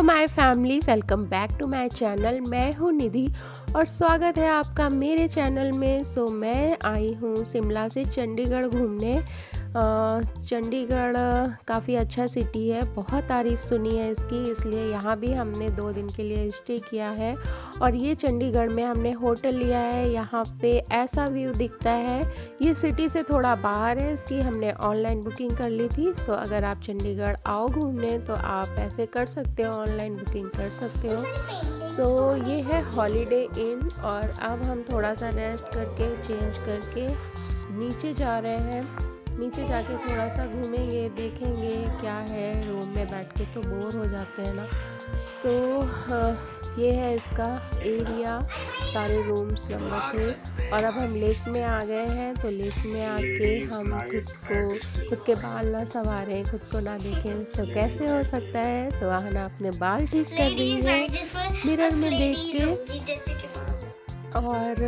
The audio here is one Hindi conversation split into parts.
My family, welcome back to my channel. मैं हूँ निधि और स्वागत है आपका मेरे चैनल में। मैं आई हूँ शिमला से चंडीगढ़ घूमने। चंडीगढ़ काफ़ी अच्छा सिटी है, बहुत तारीफ़ सुनी है इसकी, इसलिए यहाँ भी हमने 2 दिन के लिए स्टे किया है। और ये चंडीगढ़ में हमने होटल लिया है, यहाँ पे ऐसा व्यू दिखता है। ये सिटी से थोड़ा बाहर है, इसकी हमने ऑनलाइन बुकिंग कर ली थी। अगर आप चंडीगढ़ आओ घूमने तो आप ऐसे कर सकते हो, ऑनलाइन बुकिंग कर सकते हो। ये है हॉलीडे इन और अब हम थोड़ा सा रेस्ट करके चेंज करके नीचे जा रहे हैं। नीचे जाके थोड़ा सा घूमेंगे, देखेंगे क्या है। रूम में बैठ के तो बोर हो जाते हैं ना। ये है इसका एरिया, सारे रूम्स नंबर थे। और अब हम लेक में आ गए हैं, तो लेक में आके हम खुद के बाल ना संवारें, खुद को ना देखें। कैसे हो सकता है? सुहाना अपने बाल ठीक कर रही है मिरर में देख के। और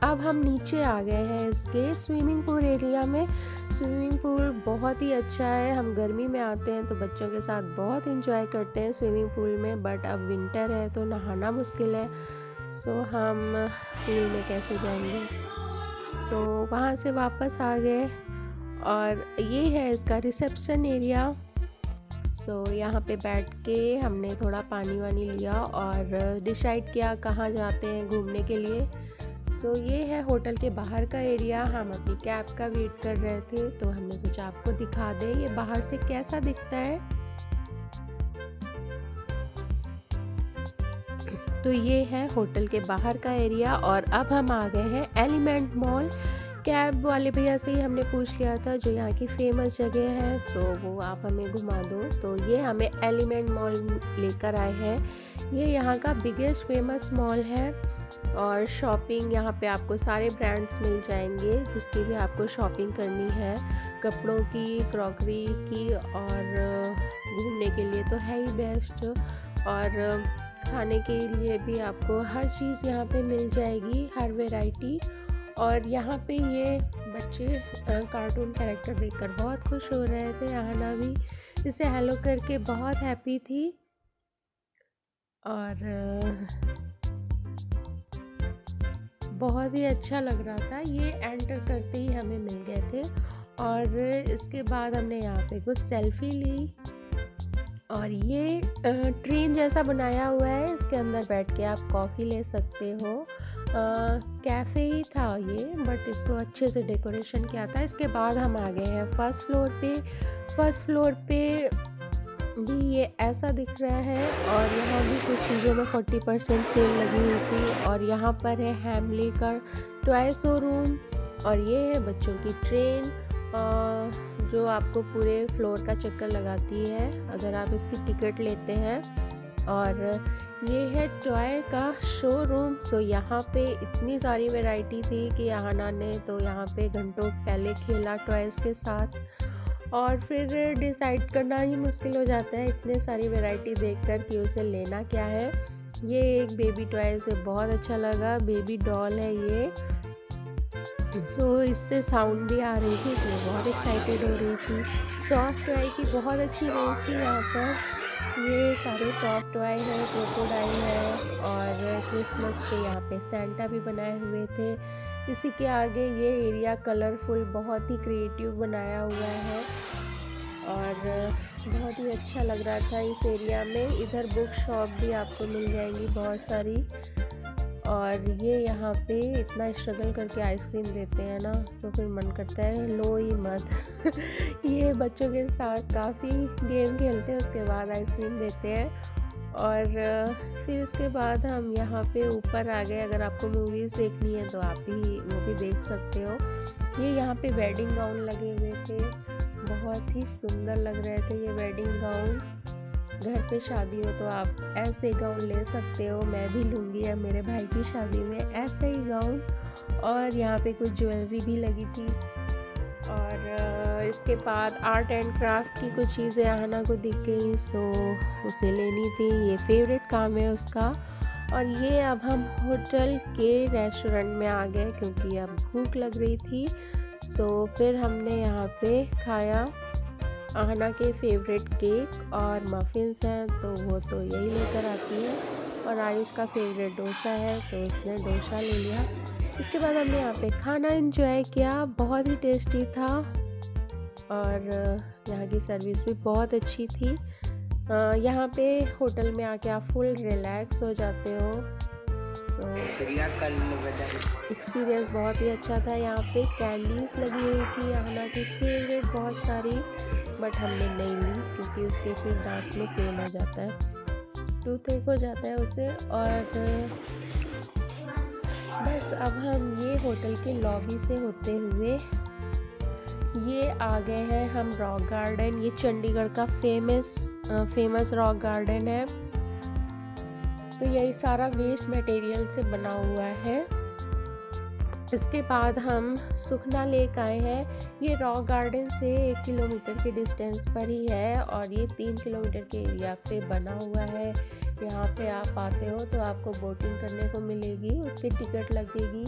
अब हम नीचे आ गए हैं इसके स्विमिंग पूल एरिया में। स्विमिंग पूल बहुत ही अच्छा है। हम गर्मी में आते हैं तो बच्चों के साथ बहुत इंजॉय करते हैं स्विमिंग पूल में, बट अब विंटर है तो नहाना मुश्किल है। हम पूल में कैसे जाएंगे। वहाँ से वापस आ गए और ये है इसका रिसेप्शन एरिया। यहाँ पे बैठ के हमने थोड़ा पानी वानी लिया और डिसाइड किया कहाँ जाते हैं घूमने के लिए। ये है होटल के बाहर का एरिया। हम अपनी कैब का वेट कर रहे थे तो हमने सोचा आपको दिखा दें ये बाहर से कैसा दिखता है। तो ये है होटल के बाहर का एरिया और अब हम आ गए हैं एलिमेंट मॉल। कैब वाले भैया से ही हमने पूछ लिया था जो यहाँ की फेमस जगह है, वो आप हमें घुमा दो। तो ये हमें एलिमेंट मॉल लेकर आए हैं। ये यहाँ का बिगेस्ट फेमस मॉल है और शॉपिंग यहाँ पे आपको सारे ब्रांड्स मिल जाएंगे, जिसकी भी आपको शॉपिंग करनी है, कपड़ों की, क्रॉकरी की। और घूमने के लिए तो है ही बेस्ट। और खाने के लिए भी आपको हर चीज़ यहाँ पे मिल जाएगी, हर वैरायटी। और यहाँ पे ये बच्चे कार्टून कैरेक्टर देखकर बहुत खुश हो रहे थे। आना भी इसे हेलो करके बहुत हैप्पी थी। और बहुत ही अच्छा लग रहा था। ये एंटर करते ही हमें मिल गए थे और इसके बाद हमने यहाँ पे कुछ सेल्फी ली। और ये ट्रेन जैसा बनाया हुआ है, इसके अंदर बैठ के आप कॉफ़ी ले सकते हो। कैफ़े ही था ये, बट इसको अच्छे से डेकोरेशन किया था। इसके बाद हम आ गए हैं फर्स्ट फ्लोर पे। फर्स्ट फ्लोर पे भी ये ऐसा दिख रहा है और यहाँ भी कुछ चीज़ों में 40% सेल लगी हुई थी। और यहाँ पर है हैमली का टॉय शोरूम। और ये है बच्चों की ट्रेन जो आपको पूरे फ्लोर का चक्कर लगाती है अगर आप इसकी टिकट लेते हैं। और ये है टॉय का शोरूम। यहाँ पे इतनी सारी वैरायटी थी कि आहाना ने तो यहाँ पे घंटों पहले खेला टॉयज़ के साथ। और फिर डिसाइड करना ही मुश्किल हो जाता है इतने सारी वैरायटी देखकर कि उसे लेना क्या है। ये एक बेबी टॉय से बहुत अच्छा लगा, बेबी डॉल है ये। इससे साउंड भी आ रही थी, इसलिए बहुत एक्साइटेड हो रही थी। सॉफ्ट टॉय की बहुत अच्छी रेंज थी यहाँ पर। ये सारे सॉफ्ट टॉय हैं, क्रोकोडाइल है और क्रिसमस पे यहाँ पे सेंटा भी बनाए हुए थे। इसी के आगे ये एरिया कलरफुल, बहुत ही क्रिएटिव बनाया हुआ है और बहुत ही अच्छा लग रहा था इस एरिया में। इधर बुक शॉप भी आपको मिल जाएंगी बहुत सारी। और ये यहाँ पे इतना स्ट्रगल करके आइसक्रीम देते हैं ना, तो फिर मन करता है लो ही मत। ये बच्चों के साथ काफ़ी गेम खेलते हैं, उसके बाद आइसक्रीम देते हैं। और फिर इसके बाद हम यहाँ पे ऊपर आ गए। अगर आपको मूवीज़ देखनी है तो आप भी वो भी देख सकते हो। ये यहाँ पे वेडिंग गाउन लगे हुए थे, बहुत ही सुंदर लग रहे थे ये वेडिंग गाउन। घर पे शादी हो तो आप ऐसे गाउन ले सकते हो, मैं भी लूँगी अब मेरे भाई की शादी में ऐसा ही गाउन। और यहाँ पे कुछ ज्वेलरी भी लगी थी। और इसके बाद आर्ट एंड क्राफ्ट की कुछ चीज़ें आहाना को दिख गई, उसे लेनी थी, ये फेवरेट काम है उसका। और ये अब हम होटल के रेस्टोरेंट में आ गए क्योंकि अब भूख लग रही थी। फिर हमने यहाँ पे खाया आहना के फेवरेट केक और मफ़िन्स हैं तो वो तो यही लेकर आती है, और आयुष का फेवरेट डोसा है तो उसने डोसा ले लिया। इसके बाद हमने यहाँ पे खाना एंजॉय किया, बहुत ही टेस्टी था और यहाँ की सर्विस भी बहुत अच्छी थी। यहाँ पे होटल में आके आप फुल रिलैक्स हो जाते हो। एक्सपीरियंस बहुत ही अच्छा था। यहाँ पे कैंडीज़ लगी हुई थी आहना की फेवरेट बहुत सारी, बट हमने नहीं ली क्योंकि उसके फिर दांत में पेन आ जाता है, टूथ एक हो जाता है उसे। और बस अब हम ये होटल के लॉबी से होते हुए ये आ गए हैं हम रॉक गार्डन। ये चंडीगढ़ का फेमस रॉक गार्डन है। तो यही सारा वेस्ट मटेरियल से बना हुआ है। इसके बाद हम सुखना लेक आए हैं। ये रॉक गार्डन से 1 किलोमीटर के डिस्टेंस पर ही है और ये 3 किलोमीटर के एरिया पे बना हुआ है। यहाँ पे आप आते हो तो आपको बोटिंग करने को मिलेगी, उसकी टिकट लगेगी,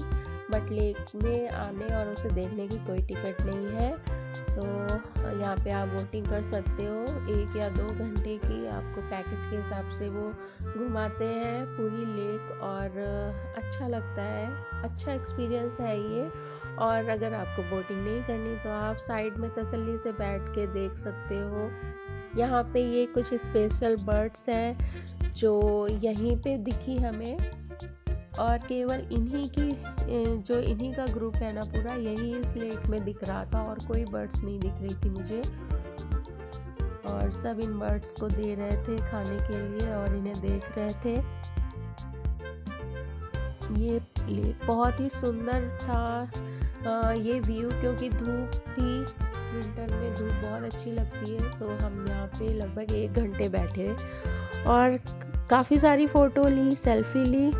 बट लेक में आने और उसे देखने की कोई टिकट नहीं है। सो यहाँ पे आप बोटिंग कर सकते हो। 1 या 2 घंटे की आपको पैकेज के हिसाब से वो घुमाते हैं पूरी लेक और अच्छा लगता है, अच्छा एक्सपीरियंस है ये। और अगर आपको बोटिंग नहीं करनी तो आप साइड में तसल्ली से बैठ के देख सकते हो। यहाँ पे ये कुछ स्पेशल बर्ड्स हैं जो यहीं पे दिखी हमें, और केवल इन्हीं का ग्रुप है ना पूरा, यही इस लेक में दिख रहा था और कोई बर्ड्स नहीं दिख रही थी मुझे। और सब इन बर्ड्स को दे रहे थे खाने के लिए और इन्हें देख रहे थे। ये लेक बहुत ही सुंदर था। ये व्यू, क्योंकि धूप थी, विंटर में धूप बहुत अच्छी लगती है, सो हम यहाँ पे लगभग 1 घंटे बैठे और काफ़ी सारी फ़ोटो ली, सेल्फी ली।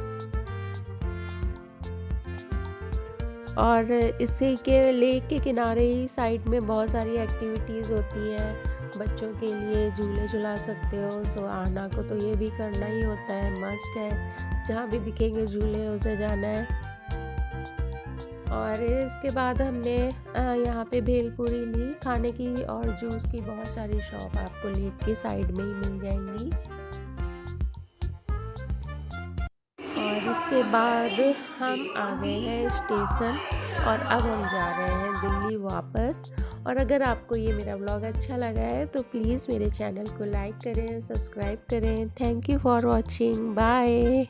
और इसी के लेक के किनारे ही साइड में बहुत सारी एक्टिविटीज़ होती हैं बच्चों के लिए, झूले झुला सकते हो। सो आहना को तो ये भी करना ही होता है, मस्ट है, जहाँ भी दिखेंगे झूले उसे जाना है। और इसके बाद हमने यहाँ पे भेलपूरी ली खाने की, और जूस की बहुत सारी शॉप आपको लेक के साइड में ही मिल जाएंगी। और इसके बाद हम आ गए हैं स्टेशन और अब हम जा रहे हैं दिल्ली वापस। और अगर आपको ये मेरा व्लॉग अच्छा लगा है तो प्लीज़ मेरे चैनल को लाइक करें, सब्सक्राइब करें। Thank you for watching, bye.